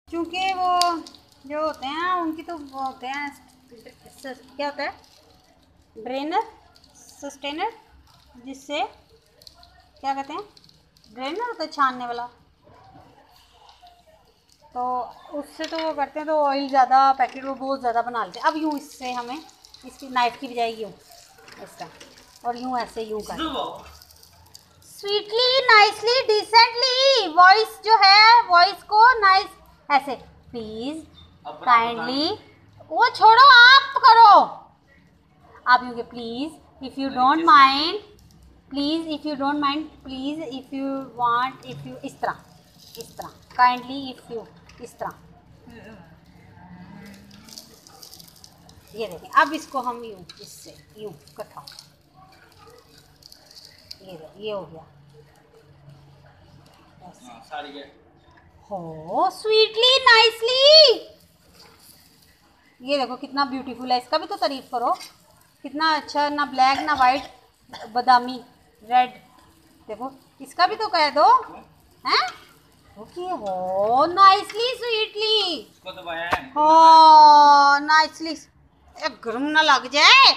क्योंकि वो जो होते हैं उनकी तो वो होते हैं, क्या होता है, ड्रेनर, सस्टेनर, जिससे क्या कहते हैं, ड्रेनर होता है छानने वाला, तो उससे तो वो करते हैं तो ऑयल ज़्यादा, पैकेट वो बहुत ज़्यादा बना लेते हैं। अब यूँ इससे हमें इसकी नाइफ की बजाय यूँ इसका, और यूँ ऐसे यूँ कर, स्वीटली, नाइसली, डिसेंटली, वॉइस जो है वॉइस को नाइस ऐसे, प्लीज काइंडली, वो छोड़ो आप करो, आप यूँ के please if you don't mind, please if you don't mind, please if you want, if you, इस तरह काइंडली, इफ़ यू, इस तरह। ये देखें, अब इसको हम यूँ इससे यूँ इकट्ठा, ये हो गया। हो स्वीटली, नाइसली, ये देखो कितना ब्यूटीफुल है, इसका भी तो तारीफ करो, कितना अच्छा, ना ब्लैक ना वाइट, बादामी रेड, देखो इसका भी तो कह दो हैं। ओके, हो नाइसली, स्वीटली, हो नाइसली, गरम ना लग जाए।